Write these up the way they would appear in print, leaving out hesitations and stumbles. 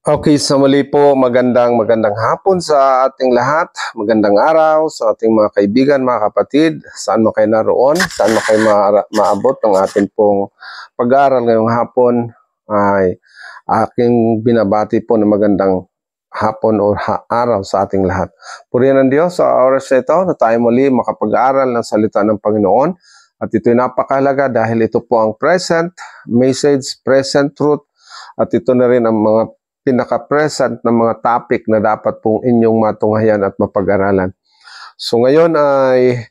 Okay, sa muli po, magandang hapon sa ating lahat. Magandang araw sa ating mga kaibigan, mga kapatid. Saan mo kayo naroon, saan mo kayo maabot ng ating pong pag-aaral ngayong hapon, ay aking binabati po ng magandang hapon o araw sa ating lahat. Purihan ng Diyos sa oras na ito na tayo muli makapag-aaral ng salita ng Panginoon. At ito'y napakahalaga dahil ito po ang present message, present truth, at ito na rin ang mga pinaka-present na mga topic na dapat pong inyong matunghayan at mapag-aralan. So ngayon ay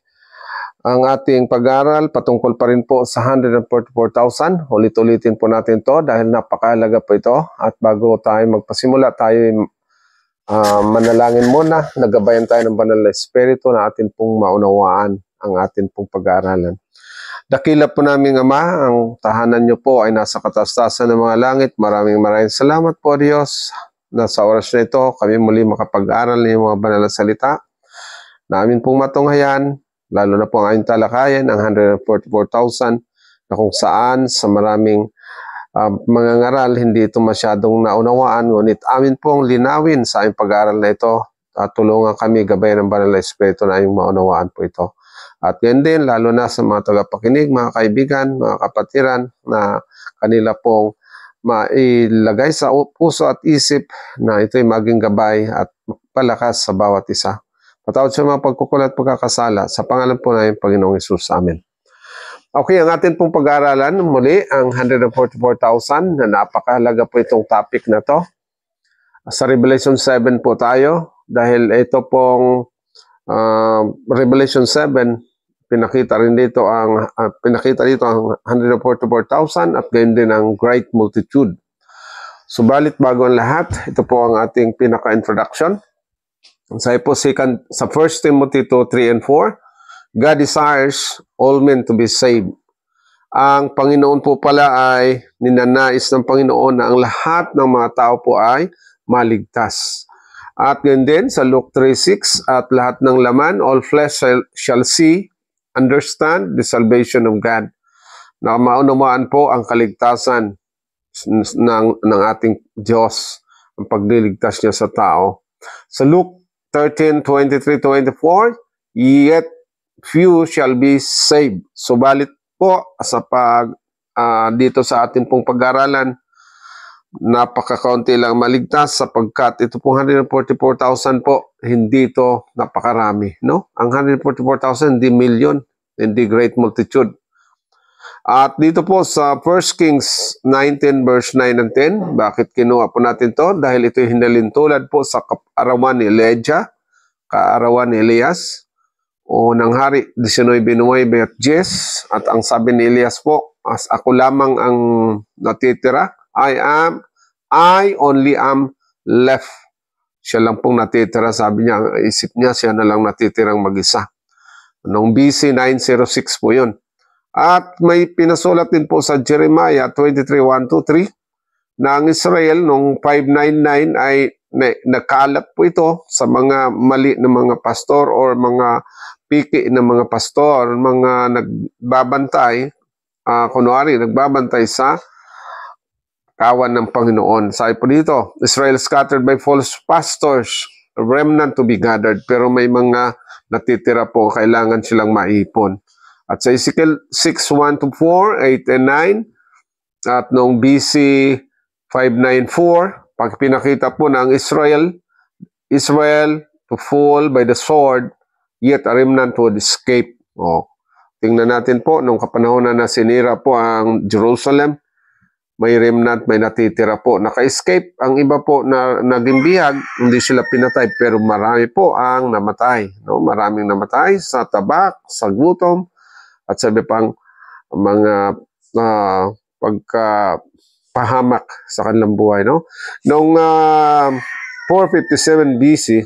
ang ating pag-aaral patungkol pa rin po sa 144,000. Ulit-ulitin po natin to dahil napakahalaga po ito. At bago tayo magpasimula, tayo manalangin muna. Nagabayan tayo ng banal na espiritu na atin pong maunawaan ang atin pong pag-aaralan. Dakila po naming Ama, ang tahanan niyo po ay nasa kataas-taasan ng mga langit. Maraming salamat po, Diyos, na sa oras na ito kami muli makapag-aral ng mga banal na salita na amin pong matunghayan, lalo na po ang aming talakayan, ang 144,000, na kung saan sa maraming mga ngaral, hindi ito masyadong naunawaan, ngunit amin pong linawin sa aming pag-aaral na ito at tulungan kami gabayan ng banal na espiritu na aming maunawaan po ito. At ganyan din, lalo na sa mga tagapakinig, mga kaibigan, mga kapatiran, na kanila pong mailagay sa puso at isip na ito'y maging gabay at palakas sa bawat isa. Patawad sa mga pagkukulat at pagkakasala sa pangalan po namin Panginoong Hesus. Amen. Okay, ang atin pong pag-aaralan muli, ang 144,000, na napakahalaga po itong topic na to. Sa Revelation 7 po tayo, dahil ito pong Revelation 7, pinakita dito ang 144,000 at gayon din ang great multitude. Subalit bago ang lahat, ito po ang ating pinaka-introduction. Sa 1 Timothy 2:3 and 4, God desires all men to be saved. Ang Panginoon po pala ay ninanais ng Panginoon na ang lahat ng mga tao po ay maligtas. At ganyan din sa Luke 3:6, at lahat ng laman, all flesh shall see, understand the salvation of God. Na maunawaan po ang kaligtasan ng ating Diyos, ang pagliligtas niya sa tao. Sa Luke 13:23-24, yet few shall be saved. Subalit po sa dito sa ating pong pag-aralan, napaka-kaunti lang maligtas sapagkat ito pong 144,000 po, hindi ito napakarami, no? Ang 144,000 hindi million, hindi great multitude. At dito po sa 1 Kings 19 verse 9 and 10, bakit kinuha po natin to? Dahil ito hinalintulad po sa kaarawan ni Elijah, kaarawan ni Elias, o ng hari 19:9 at 10, at ang sabi ni Elias po, as ako lamang ang natitira, I only am left. Siya lang pong natitira, sabi niya, ang isip niya, siya na lang natitirang mag-isa. Noong BC 906 po yun. At may pinasulat din po sa Jeremiah 23:1-3 na ang Israel noong 599 ay nakalat po ito sa mga mali na mga pastor or mga piki na mga pastor, mga nagbabantay, kunwari, nagbabantay sa kawan ng Panginoon. Sabi po dito, Israel scattered by false pastors, a remnant to be gathered. Pero may mga natitira po, kailangan silang maipon. At sa Ezekiel 6:1-4, 8 and 9, at noong BC 594, pag pinakita po ng Israel to fall by the sword, yet a remnant would escape. Tingnan natin po, nung kapanahon na sinira po ang Jerusalem, may remnant, may natitira po. Naka-escape. Ang iba po na naging bihag, hindi sila pinatay, pero marami po ang namatay. No? Maraming namatay sa tabak, sa gutom, at sabi pang mga pagkapahamak sa kanilang buhay. No? Noong 457 BC,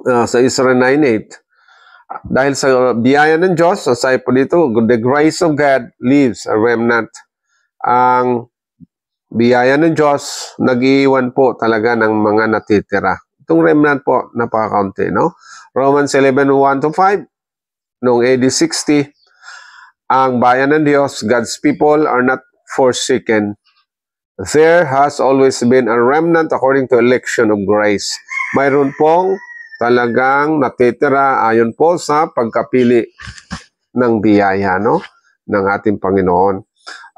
sa Isra 9:8, dahil sa biyaya ng Diyos, sabi po dito, the grace of God leaves a remnant. Ang biyaya ng Diyos, nag-iwan po talaga ng mga natitira. Itong remnant po, napaka-kaunti, no? Romans 11:1-5, noong AD 60, ang bayan ng Diyos, God's people are not forsaken. There has always been a remnant according to election of grace. Mayroon pong talagang natitira ayon po sa pagkapili ng biyaya, no, ng ating Panginoon.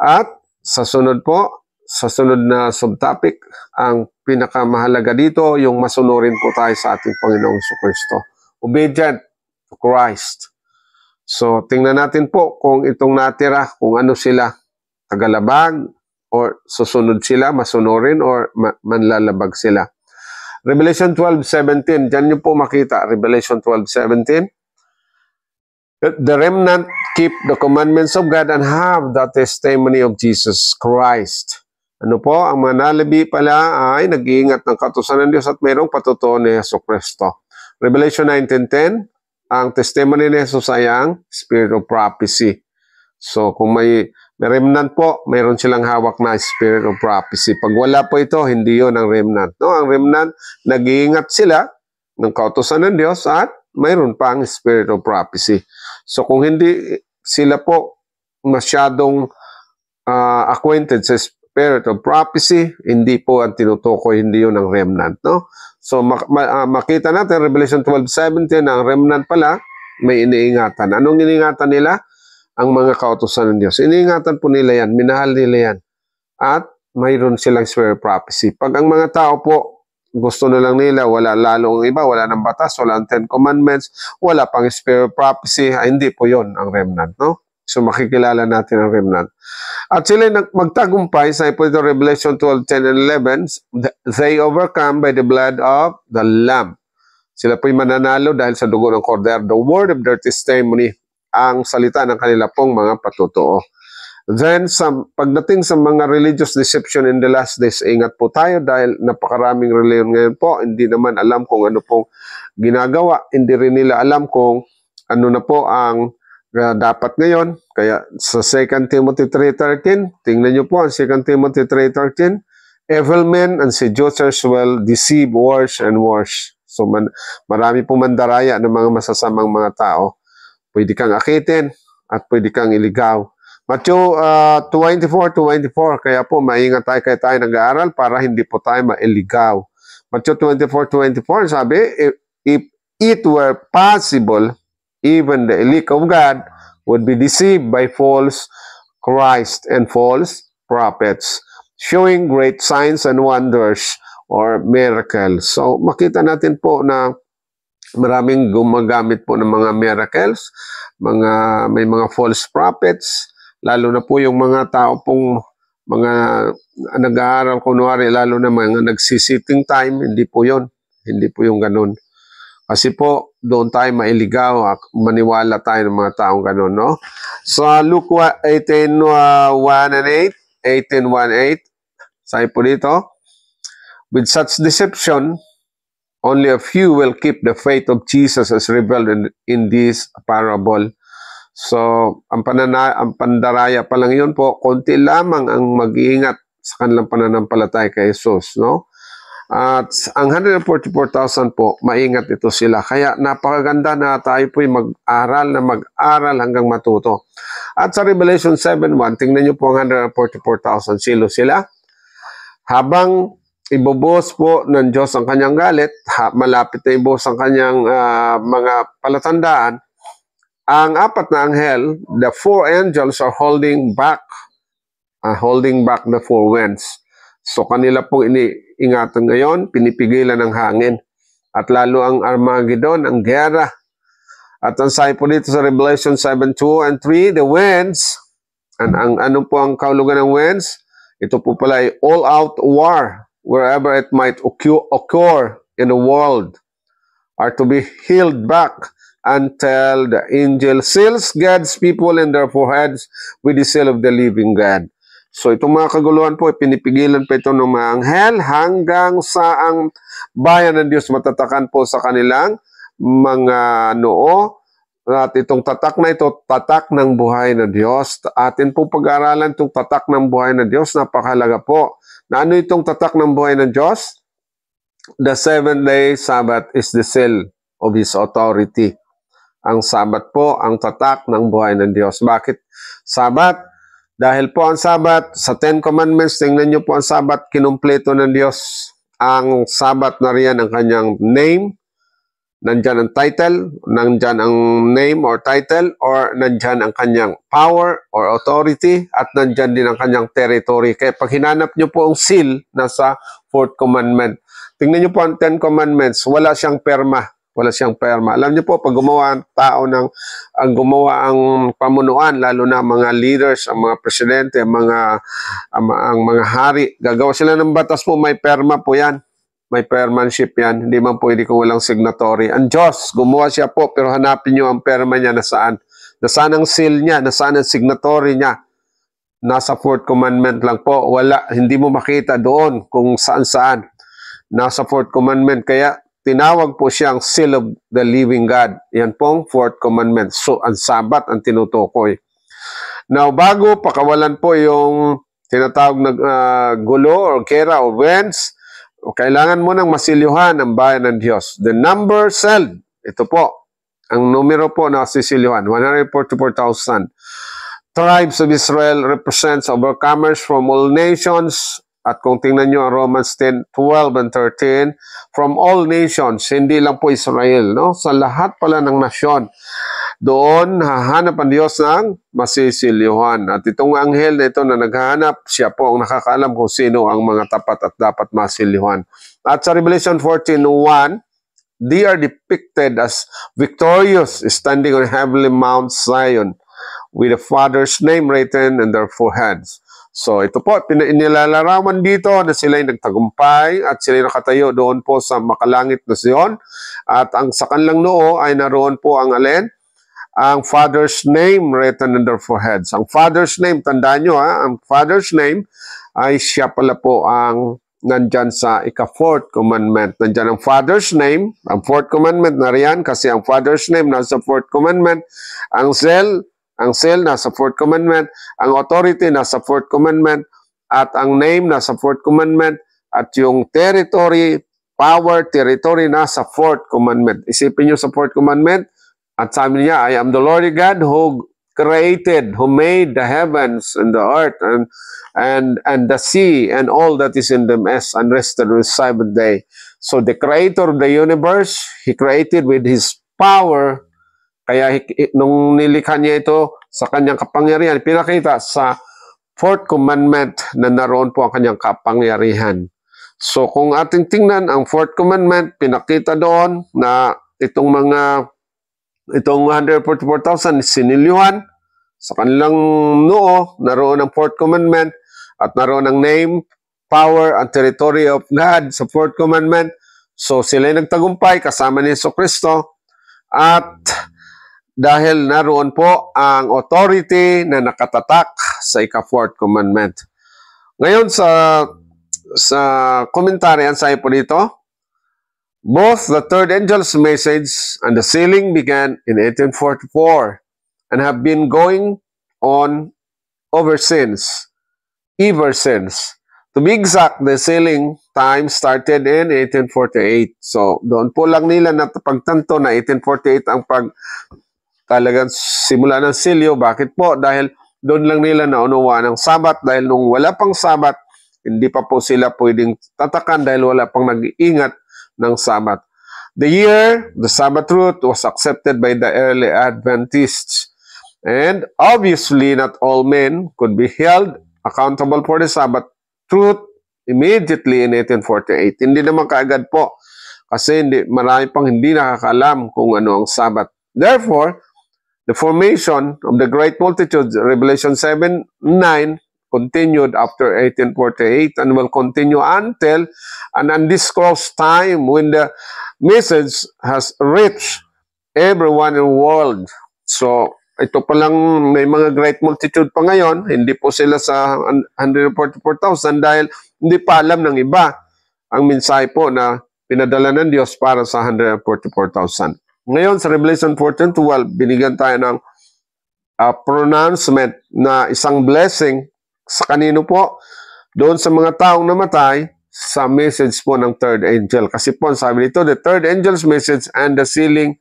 At sa sunod po, sa sunod na subtopic, ang pinakamahalaga dito, yung masunurin po tayo sa ating Panginoong Kristo. Obedient to Christ. So, tingnan natin po kung itong natira, kung ano sila, tagalabag, or susunod sila, masunurin, or manlalabag sila. Revelation 12:17, dyan nyo po makita, Revelation 12:17. The remnant keep the commandments of God and have the testimony of Jesus Christ. Ano po, ang manalabi pala ay nag-iingat ng kautusan ng Diyos at mayroong patutuo ni Jesucristo. Revelation 19:10, ang testimony ni Jesus ay ang spirit of prophecy. So, kung may remnant po, mayroon silang hawak na spirit of prophecy. Pag wala po ito, hindi yon ang remnant. No? Ang remnant, nag-iingat sila ng kautusan ng Diyos at mayroon pa ang spirit of prophecy. So, kung hindi sila po masyadong acquainted sa spirit of prophecy, hindi po ang tinutukoy, hindi yun ang remnant. No? So, makita natin, Revelation 12:17, ang remnant pala, may iniingatan. Anong iniingatan nila? Ang mga kautusan ng Diyos. Iniingatan po nila yan, minahal nila yan. At mayroon silang spirit of prophecy. Pag ang mga tao po, gusto na lang nila, wala lalong iba, wala ng batas, wala ng 10 commandments, wala pang spirit of prophecy, hindi po yon ang remnant, no? So makikilala natin ang remnant. At sila magtagumpay sa ito Revelation 12:10 and 11, they overcome by the blood of the Lamb. Sila po'y mananalo dahil sa dugo ng Cordero, the word of their testimony, ang salita ng kanila pong mga patutuo. Then, pagdating sa mga religious deception in the last days, ingat po tayo dahil napakaraming reliyon ngayon po, hindi naman alam kung ano pong ginagawa, hindi rin nila alam kung ano na po ang dapat ngayon. Kaya sa 2 Timothy 3:13, tingnan nyo po ang 2 Timothy 3:13, evil men and seducers will deceive worse and worse. So marami pong mandaraya ng mga masasamang mga tao. Pwede kang akitin at pwede kang iligaw. Matthew 24:24, kaya po maingat tayo kaya tayo nag-aaral para hindi po tayo mailigaw. Matthew 24:24, sabi, if it were possible, even the elect of God would be deceived by false Christ and false prophets, showing great signs and wonders or miracles. So makita natin po na maraming gumagamit po ng mga miracles, may mga false prophets, lalo na po yung mga tao pong mga nag-aaral kunwari, lalo na mga nagsisitting time, hindi po yon, hindi po yung ganun. Kasi po, doon tayo mailigaw, maniwala tayo ng mga taong ganun, no? So, Luke 18:1 and 8, 18:1-8, sabi po dito, with such deception, only a few will keep the faith of Jesus as revealed in this parable. So, ang pandaraya pa lang yun po, konti lamang ang mag-iingat sa kanilang pananampalataya kay Jesus, no? At ang 144,000 po, maingat ito sila. Kaya napakaganda na tayo po'y mag-aral hanggang matuto. At sa Revelation 7:1, tingnan nyo po ang 144,000 sila. Habang ibubuhos po ng Diyos ang kanyang galit, malapit na ibuhos ang kanyang mga palatandaan, ang apat na anghel, the four angels are holding back the four winds. So kanila pong iniingatan ngayon, pinipigilan ng hangin. At lalo ang Armageddon, ang gera. At ang sabi po dito sa Revelation 7:2 and 3, the winds, ano po ang kahulugan ng winds? Ito po pala ay all-out war, wherever it might occur in the world, are to be held back until the angel seals God's people in their foreheads with the seal of the living God. So itong mga kaguluhan po, pinipigilan pa ito ng mga anghel hanggang sa ang bayan ng Diyos matatakan po sa kanilang mga noo. At itong tatak na ito, tatak ng buhay na Diyos. Atin po pag-aralan itong tatak ng buhay na Diyos, napakahalaga po. Na ano itong tatak ng buhay ng Diyos? The 7-day Sabbath is the seal of His authority. Ang Sabat po, ang tatak ng buhay ng Diyos. Bakit Sabat? Dahil po ang Sabat, sa Ten Commandments, tingnan nyo po ang Sabat, kinumpleto ng Diyos. Ang Sabat na riyan ang kanyang name, nandyan ang title, nandyan ang name or title, or nandyan ang kanyang power or authority, at nandyan din ang kanyang territory. Kaya pag hinanap nyo po ang seal, nasa Fourth Commandment. Tingnan nyo po ang Ten Commandments, wala siyang perma. Wala siyang perma. Alam niyo po, pag gumawa ang tao gumawa ang pamunuan, lalo na mga leaders, ang mga presidente, ang mga hari, gagawa sila ng batas po, may perma po yan. May permanship yan. Hindi man pwede kung walang signatory. Ang Diyos, gumawa siya po, pero hanapin niyo ang perma niya nasaan. Nasaan ang seal niya, nasaan ang signatory niya. Nasa Fourth Commandment lang po. Wala, hindi mo makita doon kung saan-saan. Nasa Fourth Commandment. Kaya, tinawag po siyang seal of the living God. Yan pong Fourth Commandment. So, ang Sabat ang tinutukoy. Now, bago pakawalan po yung tinatawag na gulo or kera or wens, kailangan mo nang masilyuhan ang bayan ng Diyos. The number celled, ito po, ang numero po na sisilyuhan, 144,000. Tribes of Israel represents overcomers from all nations. At kung tingnan nyo ang Romans 10:12 and 13, from all nations, hindi lang po Israel, no? Sa lahat pala ng nasyon, doon hahanap ang Diyos ng masisilyuhan. At itong anghel na ito na naghahanap, siya po ang nakakaalam kung sino ang mga tapat at dapat masilyuhan. At sa Revelation 14:1, they are depicted as victorious, standing on heavenly Mount Zion, with the Father's name written in their foreheads. So ito po, inilalarawan dito na sila'y nagtagumpay at sila'y nakatayo doon po sa makalangit na Zion. At ang sa kanilang noo ay naroon po ang alin? Ang Father's name written in their foreheads. Ang Father's name, tandaan nyo ang Father's name ay siya pala po ang nandyan sa ika-Fourth Commandment. Nandyan ang Father's name, ang Fourth Commandment na riyan kasi ang Father's name nasa Fourth Commandment. Ang seal nasa Fourth Commandment, ang authority nasa Fourth Commandment, at ang name nasa Fourth Commandment, at yung territory, power, territory nasa Fourth Commandment. Isipin nyo sa Fourth Commandment, at sabi niya, I am the Lord God who created, who made the heavens and the earth and the sea and all that is in them, as and rested on the seventh day. So the creator of the universe, He created with His power. Kaya nung nilikha niya ito sa kanyang kapangyarihan, pinakita sa Fourth Commandment na naroon po ang kanyang kapangyarihan. So kung ating tingnan ang Fourth Commandment, pinakita doon na itong 144,000 sinilyuhan sa kanilang noo, naroon ang Fourth Commandment at naroon ang name, power, and territory of God sa Fourth Commandment. So sila'y nagtagumpay kasama ni Jesucristo at dahil naroon po ang authority na nakatatak sa ika-Fourth Commandment. Ngayon sa commentary, ang sabi po dito, both the third angel's message and the sealing began in 1844 and have been going on ever since. To be exact, the sealing time started in 1848. So, doon po lang nila pagtanto na 1848 ang talagang simula ng silyo. Bakit po? Dahil doon lang nila naunawaan ang Sabat. Dahil nung wala pang Sabat, hindi pa po sila pwedeng tatakan dahil wala pang nag-iingat ng Sabat. The year the Sabbath truth was accepted by the early Adventists. And obviously, not all men could be held accountable for the Sabbath truth immediately in 1848. Hindi naman kaagad po kasi marami pang hindi nakakaalam kung ano ang Sabat. Therefore, the formation of the great multitude, Revelation 7:9, continued after 1848 and will continue until an undisclosed time when the message has reached everyone in the world. So, ito pa lang may mga great multitude pa ngayon, hindi po sila sa 144,000 dahil hindi pa alam ng iba ang mensahe po na pinadala ng Diyos para sa 144,000. Ngayon, sa Revelation 14:12, binigyan tayo ng pronouncement na isang blessing sa kanino po? Doon sa mga taong namatay sa message po ng third angel. Kasi po, sabi nito, the third angel's message and the sealing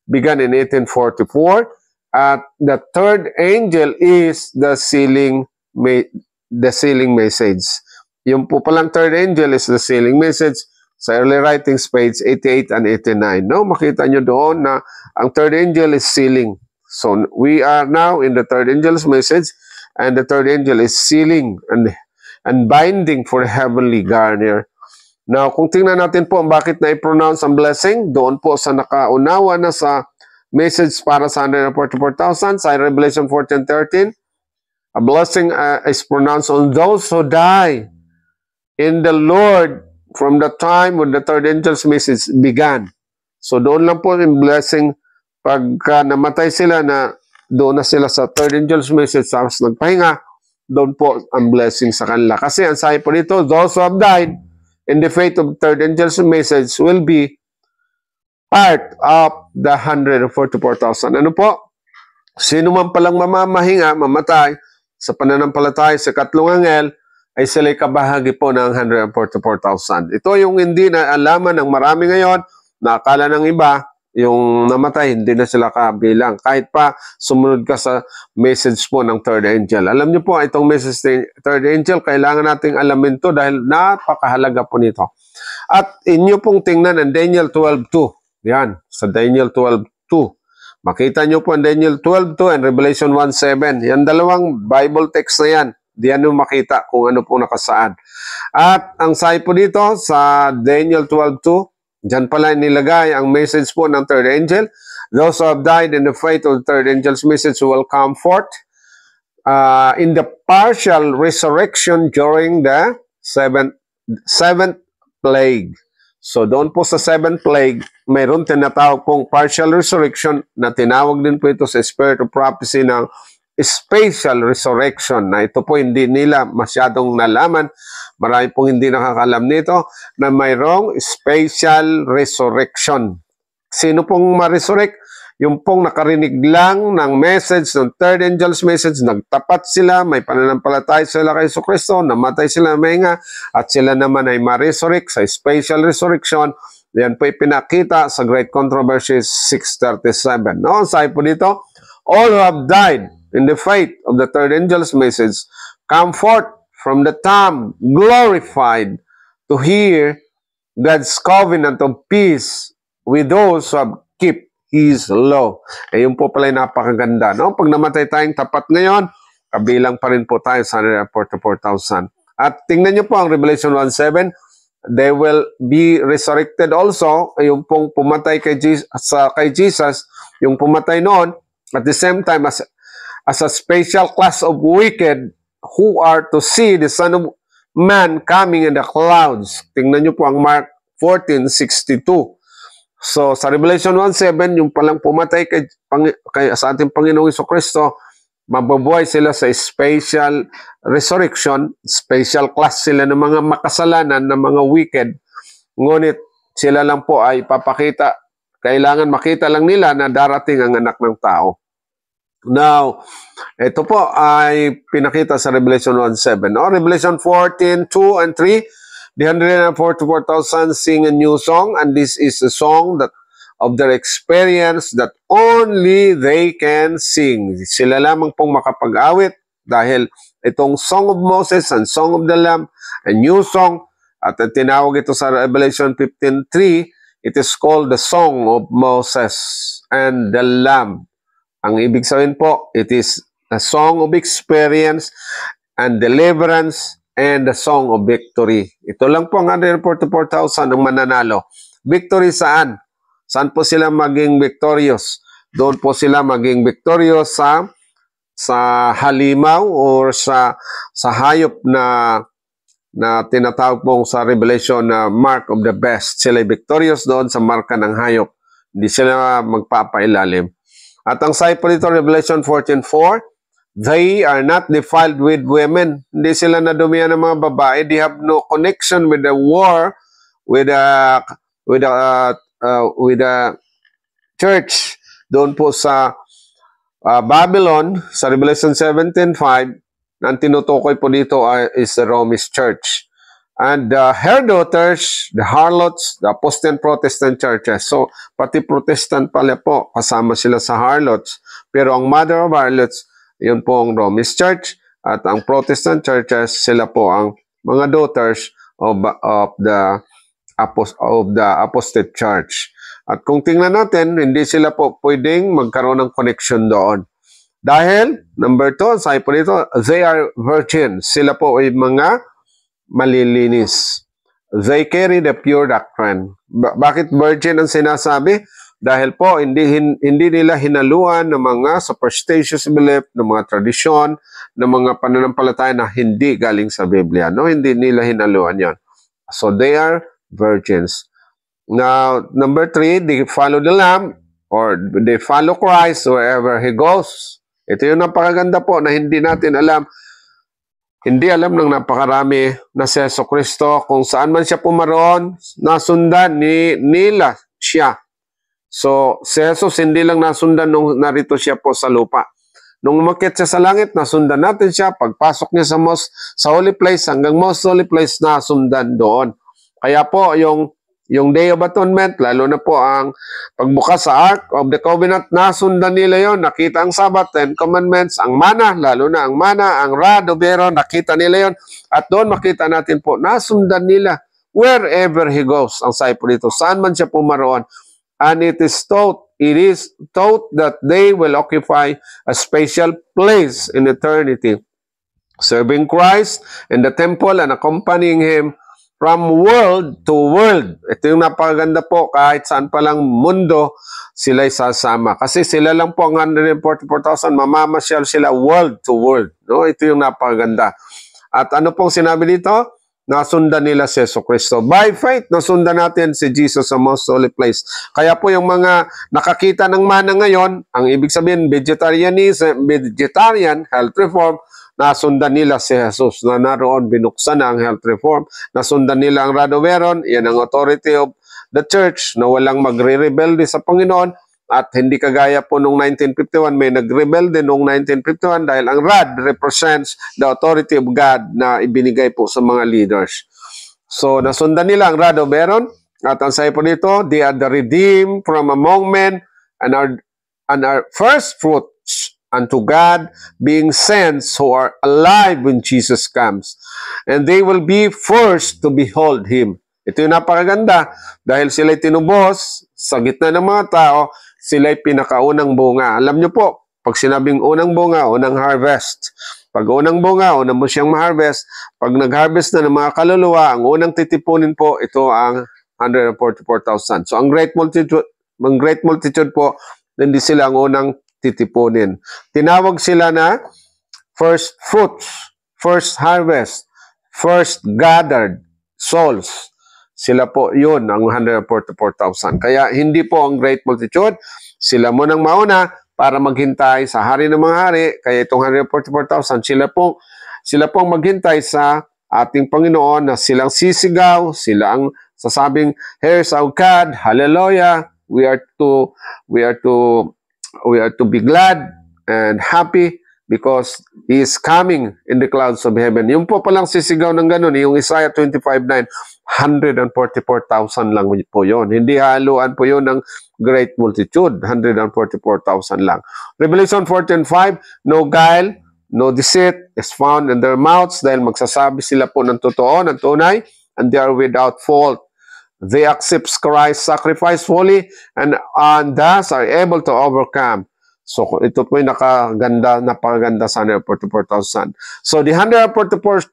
began in 1844. At the third angel is the sealing the sealing message. Yung po palang third angel is the sealing message. Sa early writings, page 88 and 89. No, makita nyo doon na ang third angel is sealing. So, we are now in the third angel's message, and the third angel is sealing and binding for heavenly guardian. Now, kung tingnan natin po bakit na i-pronounce ang blessing, doon po sa nakaunawa na sa message para sa 144,000, sa Revelation 14:13, a blessing is pronounced on those who die in the Lord from the time when the third angel's message began. So doon lang po yung blessing pagka namatay sila na doon na sila sa third angel's message tapos nagpahinga, doon po ang blessing sa kanila. Kasi ang sabi po dito, those who have died in the faith of third angel's message will be part of the 144,000. Ano po? Sino man palang mamamahinga, mamatay sa pananampalataya sa katlong anghel, ay sila'y kabahagi po ng 144,000. Ito yung hindi na alaman ng marami ngayon, na akala ng iba, yung namatay, hindi na sila kabilang. Kahit pa sumunod ka sa message po ng third angel. Alam niyo po, itong message ng third angel, kailangan nating alamin to dahil napakahalaga po nito. At inyo pong tingnan ang Daniel 12:2. Yan, sa Daniel 12:2. Makita niyo po ang Daniel 12:2 and Revelation 1:7. Yan dalawang Bible text na yan. Diyan nyo makita kung ano po nakasaad. At ang sabi po dito sa Daniel 12:2, dyan pala nilagay ang message po ng third angel. Those who have died in the faith of the third angel's message will come forth in the partial resurrection during the seventh plague. So doon po sa seventh plague, mayroon tinatawag pong partial resurrection na tinawag din po ito sa Spirit of Prophecy ng spatial resurrection, na ito po hindi nila masyadong nalaman. Marami pong hindi nakakalam nito na mayroong spatial resurrection. Sino pong ma-resurrect? Yung pong nakarinig lang ng message, ng third angel's message, nagtapat sila, may pananampalataya sila kay Jesucristo, namatay sila mainga, at sila naman ay ma-resurrect sa spatial resurrection. Yan po ipinakita sa Great Controversy 637. No? Sabi po dito, all who have died in the faith of the third angel's message come forth from the tomb glorified to hear God's covenant of peace with those who have kept His law. Eh, yun po pala yung napakaganda. No? Pag namatay tayong tapat ngayon, kabilang pa rin po tayo sa 144,000. At tingnan nyo po ang Revelation 1:7, they will be resurrected also. Yung pong pumatay kay Jesus, yung pumatay noon, at the same time as a special class of wicked who are to see the Son of Man coming in the clouds. Tingnan nyo po ang Mark 14:62. So, sa Revelation 1:7, yung palang pumatay sa ating Panginoong Jesucristo, mabubuhay sila sa special resurrection, special class sila ng mga makasalanan, ng mga wicked. Ngunit sila lang po ay papakita, kailangan makita lang nila na darating ang anak ng tao. Now, ito po ay pinakita sa Revelation 1:7. No? Revelation 14:2 and 3, the 144,000 sing a new song, and this is a song that of their experience that only they can sing. Sila lamang pong makapag-awit dahil itong Song of Moses and Song of the Lamb, a new song, at tinawag ito sa Revelation 15:3, it is called the Song of Moses and the Lamb. Ang ibig sabihin po, it is a song of experience and deliverance and a song of victory. Ito lang po ang 144,000 ang mananalo. Victory saan? Saan po sila maging victorious? Doon po sila maging victorious sa halimaw or sa hayop na tinatawag po sa Revelation na mark of the beast. Sila victorious doon sa marka ng hayop. Hindi sila magpapailalim. At ang sabi po dito, Revelation 14:4, they are not defiled with women. Hindi sila nadumihan ng mga babae. They have no connection with the war, with the church. Doon po sa Babylon, sa Revelation 17:5, ang tinutukoy po dito is the Romish Church. And her daughters, the harlots, the apostate Protestant churches. So, pati Protestant pala po, kasama sila sa harlots. Pero ang mother of harlots, yun po ang Romish Church. At ang Protestant churches, sila po ang mga daughters of the apostate church. At kung tingnan natin, hindi sila po pwedeng magkaroon ng connection doon. Dahil, number 2, sabi po dito, they are virgins. Sila po ay mga malilinis. They carry the pure doctrine. Bakit virgin ang sinasabi? Dahil po, hindi nila hinaluan ng mga superstitious belief, ng mga tradisyon, ng mga pananampalataya na hindi galing sa Biblia. No? Hindi nila hinaluan yon. So, they are virgins. Now, number 3, they follow the Lamb or they follow Christ wherever He goes. Ito yung napakaganda po na hindi natin alam. Hindi alam ng napakarami na si Jesucristo kung saan man siya pumaroon, nasundan nila siya. So, si Jesus hindi lang nasundan nung narito siya po sa lupa. Nung umakyat siya sa langit, nasundan natin siya. Pagpasok niya sa holy place, hanggang most holy place, nasundan doon. Kaya po, yung Day of Atonement, lalo na po ang pagbukas sa Ark of the Covenant, nasundan nila yon. Nakita ang Sabbath, 10 Commandments, ang mana, lalo na ang mana, ang rod of Aaron, nakita nila yon. At doon makita natin po, nasundan nila wherever He goes. Ang sabi po dito, saan man siya pumaroon. And it is taught that they will occupy a special place in eternity, serving Christ in the temple and accompanying Him from world to world. Ito yung napakaganda po, kahit saan palang mundo sila'y sasama. Kasi sila lang po ang 144,000, mamamasyal sila world to world. No? Ito yung napakaganda. At ano pong sinabi dito? Nasundan nila si Jesucristo. By faith, nasundan natin si Jesus sa most holy place. Kaya po yung mga nakakita ng mana ngayon, ang ibig sabihin, vegetarian, health reform, nasundan nila si Jesus na naroon, binuksan na ang health reform. Nasundan nila ang Rod of Aaron, yan ang authority of the church na walang magre-rebelde sa Panginoon. At hindi kagaya po noong 1951, may nag-rebelde noong 1951 dahil ang rod represents the authority of God na ibinigay po sa mga leaders. So, nasundan nila ang rod of Aaron. At ang sabi po dito, they are the redeemed from among men and are first fruits unto God, being saints who are alive when Jesus comes. And they will be first to behold Him. Ito yung napakaganda dahil sila'y tinubos sa gitna ng mga tao, sila'y pinakaunang bunga. Alam nyo po, pag sinabing unang bunga, unang harvest. Pag unang bunga, unang mo siyang ma-harvest. Pag nag-harvest na ng mga kaluluwa, ang unang titipunin po, ito ang 144,000. So, ang great multitude po, hindi sila ang unang titipunin. Tinawag sila na first fruits, first harvest, first gathered souls. Sila po yun, ang 144,000. Kaya hindi po ang great multitude. Sila mo nang mauna para maghintay sa hari ng mga hari. Kaya itong 144,000, sila pong maghintay sa ating Panginoon na silang sisigaw, sila ang sasabing, here's our God, hallelujah. We are to be glad and happy because He is coming in the clouds of heaven. Yung po palang sisigaw ng ganun, yung Isaiah 25:9, 144,000 lang po yun. Hindi haluan po yun ng great multitude, 144,000 lang. Revelation 14:5, no guile, no deceit is found in their mouths, dahil magsasabi sila po ng totoo, ng tunay, and they are without fault. They accept Christ's sacrifice fully and thus are able to overcome. So, ito po yung napakaganda sa 144,000. So, the 144,000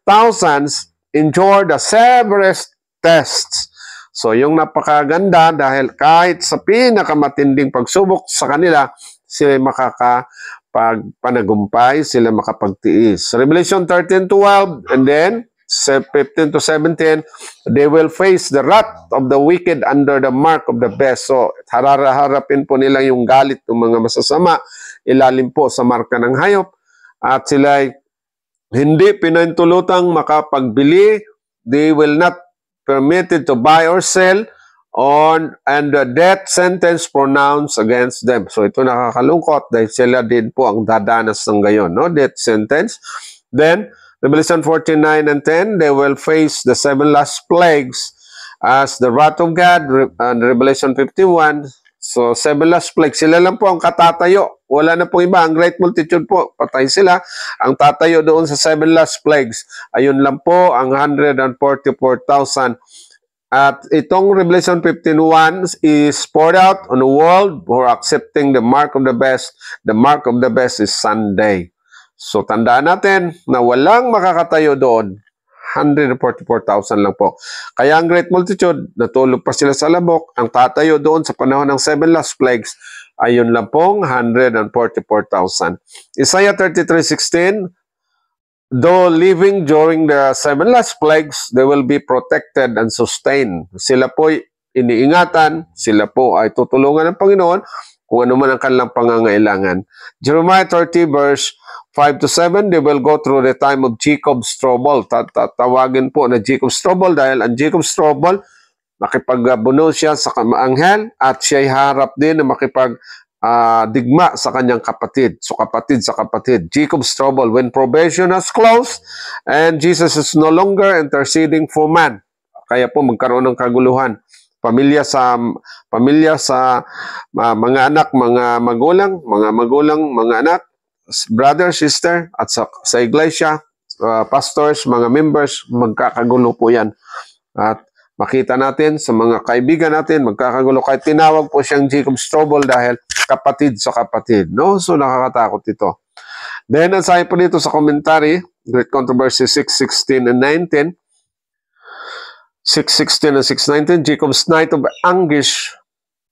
endure the severest tests. So, yung napakaganda dahil kahit sa pinakamatinding pagsubok sa kanila, sila makakapanagumpay, sila makapagtiis. Revelation 13:12 and then 15 to 17, they will face the wrath of the wicked under the mark of the beast. So, harapin po nila yung galit ng mga masasama, ilalim po sa marka ng hayop, at sila hindi pinahintulutang makapagbili. They will not permitted to buy or sell and the death sentence pronounced against them. So, ito nakakalungkot dahil sila din po ang dadanas ng gayon, no? Death sentence. Then, Revelation 14:9 and 10, they will face the 7 last plagues as the wrath of God, and Revelation 51. So, 7 last plagues, sila lang po ang katatayo. Wala na pong iba. Ang great multitude po, patay sila. Ang tatayo doon sa 7 last plagues, ayun lang po ang 144,000. At itong Revelation 15:1 is poured out on the world for accepting the mark of the beast. The mark of the beast is Sunday. So tandaan natin na walang makakatayo doon. 144,000 lang po. Kaya ang great multitude, natulog pa sila sa labok. Ang tatayo doon sa panahon ng 7 last plagues, ayun lang pong 144,000. Isaiah 33:16, though living during the 7 last plagues, they will be protected and sustained. Sila po iniingatan, sila po ay tutulungan ng Panginoon kung ano man ang kanilang pangangailangan. Jeremiah 30 verse 5-7, they will go through the time of Jacob's trouble. Tatawagin po na Jacob's trouble dahil ang Jacob's trouble, makipagbuno siya sa anghel at siya'y harap din na digma sa kanyang kapatid. So kapatid sa kapatid. Jacob's trouble when probation has closed and Jesus is no longer interceding for man. Kaya po magkaroon ng kaguluhan. Pamilya sa mga anak, mga magulang, mga anak, brother, sister, at sa iglesia, pastors, mga members, magkakagulo po yan. At makita natin sa mga kaibigan natin, magkakagulo. Kahit tinawag po siyang Jacob's trouble dahil kapatid sa kapatid. No? So nakakatakot ito. Then, ang sabi po dito sa commentary, Great Controversy 6:16 and 19, 6:16 and 6:19, Jacob's night of anguish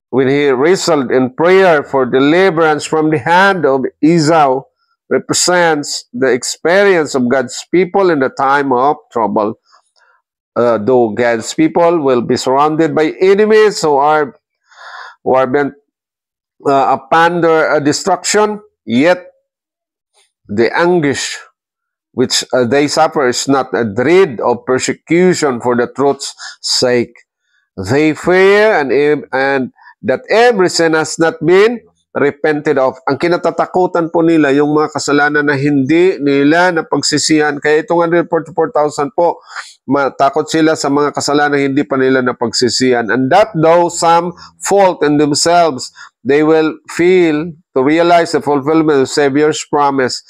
when he wrestled in prayer for deliverance from the hand of Esau represents the experience of God's people in the time of trouble. Though God's people will be surrounded by enemies who are bent upon their destruction, yet the anguish which they suffer is not a dread of persecution for the truth's sake. They fear and that every sin has not been repented of. Ang kinatatakutan po nila, yung mga kasalanan na hindi nila napagsisihan. Kaya itong 144,000 po, matakot sila sa mga kasalanan na hindi pa nila napagsisihan. And that though some fault in themselves, they will feel to realize the fulfillment of Savior's promise.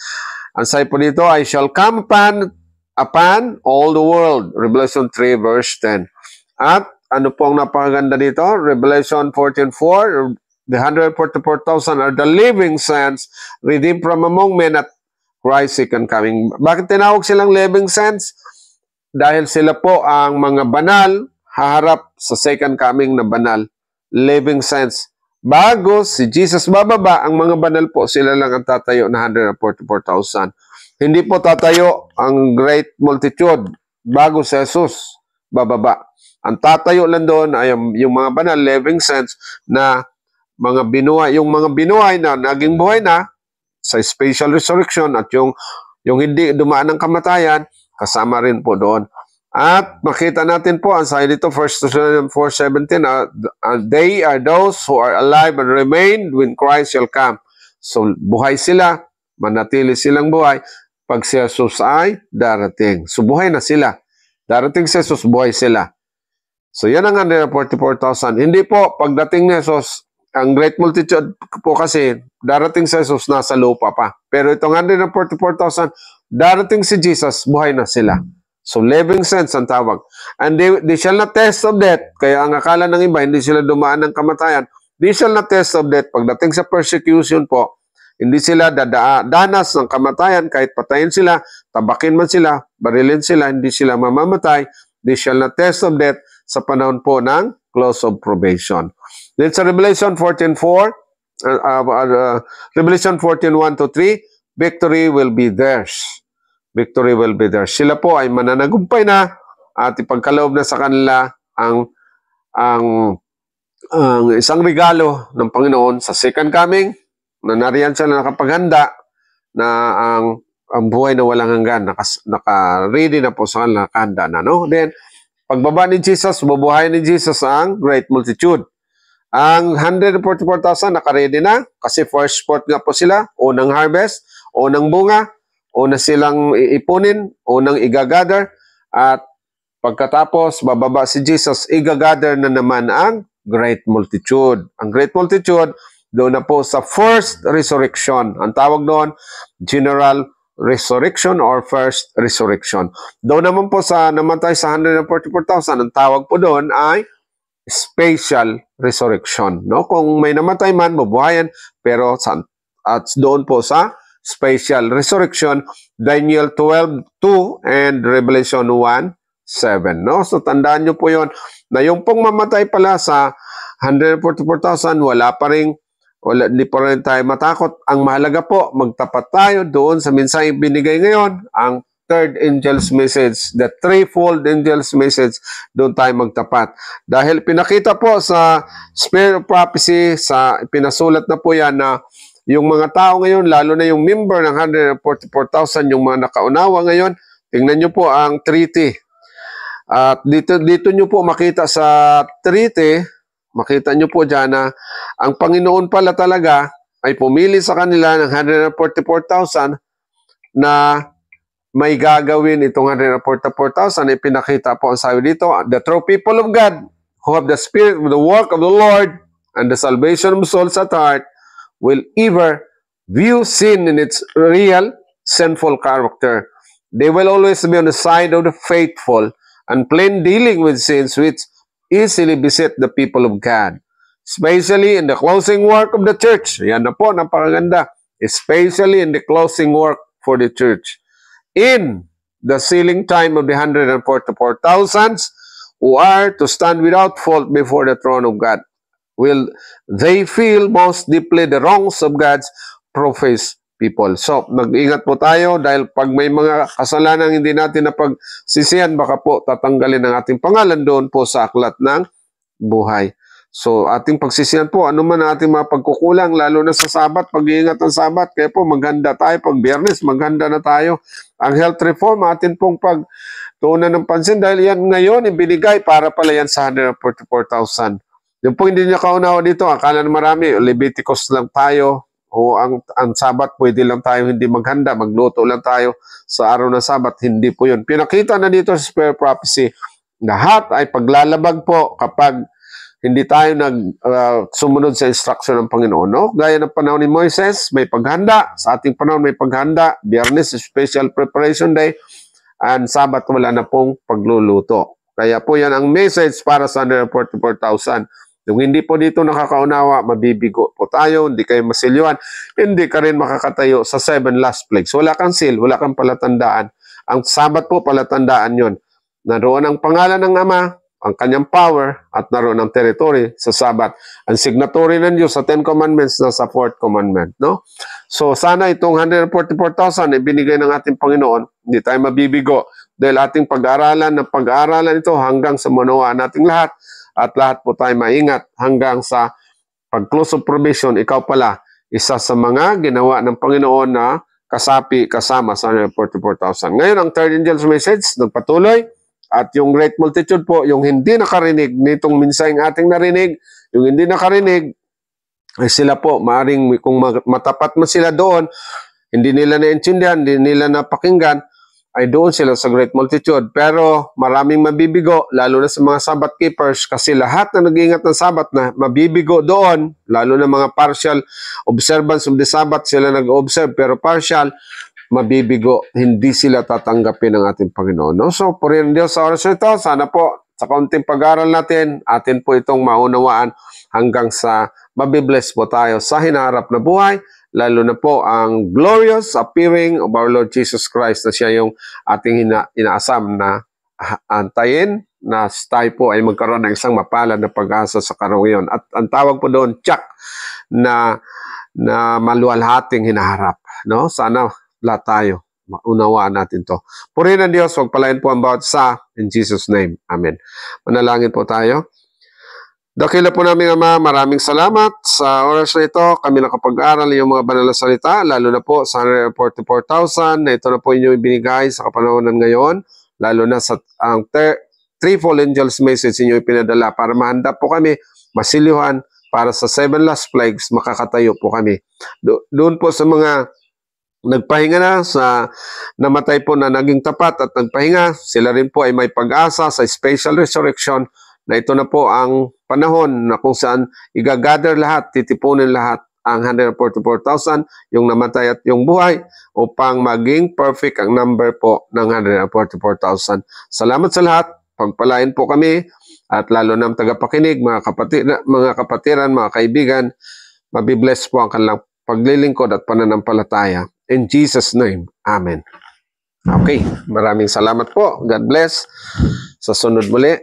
Ang sabi po dito, I shall come upon all the world. Revelation 3 verse 10. At ano po ang napakaganda dito? Revelation 14:4, the 144,000 are the living saints redeemed from among men at Christ's second coming. Bakit tinawag silang living saints? Dahil sila po ang mga banal, haharap sa second coming na banal. Living saints. Bago si Jesus bababa, ang mga banal po, sila lang ang tatayo na 144,000. Hindi po tatayo ang great multitude bago si Jesus bababa. Ang tatayo lang doon ay yung mga banal, living saints na mga binuhay, yung mga binuhay na naging buhay na sa special resurrection at yung hindi dumaan ng kamatayan, kasama rin po doon. At makita natin po, ang sabi dito, 1 Thessalonians 4:17, they are those who are alive and remain when Christ shall come. So buhay sila, manatili silang buhay pag si Jesus ay darating. So buhay na sila. Darating si Jesus, buhay sila. So yan ang 144,000. Hindi po, pagdating ni Jesus, ang great multitude po kasi, darating si Jesus, nasa lupa pa. Pero itong 144,000, darating si Jesus, buhay na sila. So living saints ang tawag. And they shall not taste of death. Kaya ang akala ng iba, hindi sila dumaan ng kamatayan. They shall not taste of death. Pagdating sa persecution po, hindi sila danas ng kamatayan. Kahit patayin sila, tabakin man sila, barilin sila, hindi sila mamamatay. They shall not taste of death sa panahon po ng close of probation. Then sa Revelation 14:4, Revelation 14:1-3, victory will be theirs. Victory will be theirs. Sila po ay mananagumpay na at ipagkaloob na sa kanila ang isang regalo ng Panginoon sa second coming, na nariyan sila nakapaghanda na ang buhay na walang hanggan, naka-ready na po sa kanila, nakahanda na. No? Then, pagbaba ni Jesus, bubuhayin ni Jesus ang great multitude. Ang 144,000 naka-ready na kasi first sport nga po sila, unang harvest, unang bunga, una silang iipunin, unang igagather, at pagkatapos bababa si Jesus, igagather na naman ang great multitude. Ang great multitude, doon na po sa first resurrection. Ang tawag doon, general resurrection or first resurrection. Doon naman po sa namatay sa 144,000, ang tawag po doon ay special resurrection. No? Kung may namatay man, mabuhayan, pero at doon po sa special resurrection, Daniel 12:2 and Revelation 1:7. No? So tandaan nyo po yon na yung pong mamatay pala sa 144,000, di pa rin tayo matakot. Ang mahalaga po, magtapat tayo doon sa mensaheng binigay ngayon, ang third angel's message, the threefold angel's message, doon tayo magtapat. Dahil pinakita po sa Spirit of Prophecy, pinasulat na po yan na yung mga tao ngayon, lalo na yung member ng 144,000, yung mga nakaunawa ngayon, tingnan nyo po ang treaty. At dito nyo po makita sa treaty, makita nyo po dyan na ang Panginoon pala talaga ay pumili sa kanila ng 144,000 na may gagawin itong 144,000. Ipinakita po ang sabi dito, the true people of God who have the spirit of the work of the Lord and the salvation of souls at heart will ever view sin in its real sinful character. They will always be on the side of the faithful and plain dealing with sins which easily beset the people of God. Especially in the closing work of the church. Yan na po, napakaganda. Especially in the closing work for the church. In the sealing time of the 144,000 who are to stand without fault before the throne of God, will they feel most deeply the wrongs of God's professed people. So, mag-ingat po tayo dahil pag may mga kasalanan hindi natin na pagsisihan, baka po tatanggalin ang ating pangalan doon po sa aklat ng buhay. So, ating pagsisihan po, ano man ang ating mga pagkukulang, lalo na sa Sabat, pag-iingat ng Sabat, kaya po maghanda tayo, pag Biyernes, maghanda na tayo. Ang health reform, atin pong pagtuunan ng pansin, dahil yan ngayon, ibinigay para pala yan sa 144,000. Yung po hindi niya kaunawa dito, akala na marami, Leviticus lang tayo, o ang Sabat, pwede lang tayo hindi maghanda, magluto lang tayo sa araw ng Sabat. Hindi po yun. Pinakita na dito sa Spirit Prophecy, lahat ay paglalabag po kapag hindi tayo sumunod sa instruction ng Panginoon. No? Gaya ng panahon ni Moises, may paghanda. Sa ating panahon may paghanda. Biyernes, special preparation day. And Sabat, wala na pong pagluluto. Kaya po yan ang message para sa 144,000. Kung hindi po dito nakakaunawa, mabibigo po tayo, hindi kayo masilyuan, hindi ka rin makakatayo sa 7 last plagues. Wala kang seal, wala kang palatandaan. Ang Sabat po, palatandaan yon. Naroon ang pangalan ng Ama, ang kanyang power, at naroon ang territory sa Sabat. Ang signatory ng Diyos sa 10 Commandments na sa 4th Commandment. No? So sana itong 144,000 ibinigay ng ating Panginoon, hindi tayo mabibigo dahil ating pag-aaralan ito hanggang sa manuwaan nating lahat. At lahat po tayo maingat hanggang sa pag-close of probation, ikaw pala, isa sa mga ginawa ng Panginoon na kasapi kasama sa 144,000. Ngayon, ang third angel's message, nagpatuloy, at yung great multitude po, yung hindi nakarinig nitong minsaheng ating narinig, yung hindi nakarinig, ay sila po, maaring kung matapat man sila doon, hindi nila naintindihan, hindi nila napakinggan, ay doon sila sa great multitude. Pero maraming mabibigo, lalo na sa mga Sabbath keepers, kasi lahat na nag-iingat ng Sabbath na mabibigo doon, lalo na mga partial observance of the Sabbath, sila nag-observe pero partial, mabibigo, hindi sila tatanggapin ng ating Panginoon. No? So, purihin Diyos sa oras ito, sana po sa kaunting pag-aaral natin, atin po itong maunawaan hanggang sa mabibless po tayo sa hinaharap na buhay, lalo na po ang glorious appearing of our Lord Jesus Christ na siya yung ating inaasam na antayin na tayo po ay magkaroon ng isang mapalad na pag-asa sa karangayon. At ang tawag po doon, tsak, na maluwalhating hinaharap. No? Sana lahat tayo, maunawaan natin to. Purihin ang Diyos, wagpalain po ang bawat isa. In Jesus' name, Amen. Manalangin po tayo. Dakila po namin Ama, maraming salamat sa oras na ito. Kami nakapag-aral yung mga banal na salita, lalo na po sa 144,000 na ito na po inyong ibinigay sa kapanahonan ngayon, lalo na sa ang threefold angels message inyo ipinadala para mahanda po kami, masilihan para sa 7 last plagues, makakatayo po kami. Doon po sa mga nagpahinga na, sa namatay po na naging tapat at nagpahinga, sila rin po ay may pag-asa sa special resurrection na ito na po ang panahon na kung saan igagather lahat, titipunin lahat ang 144,000, yung namatay at yung buhay, upang maging perfect ang number po ng 144,000. Salamat sa lahat. Pagpalain po kami at lalo ng tagapakinig, mga kapatiran, mga kaibigan, mabibless po ang kanilang paglilingkod at pananampalataya. In Jesus' name, Amen. Okay, maraming salamat po. God bless. Sa sunod muli.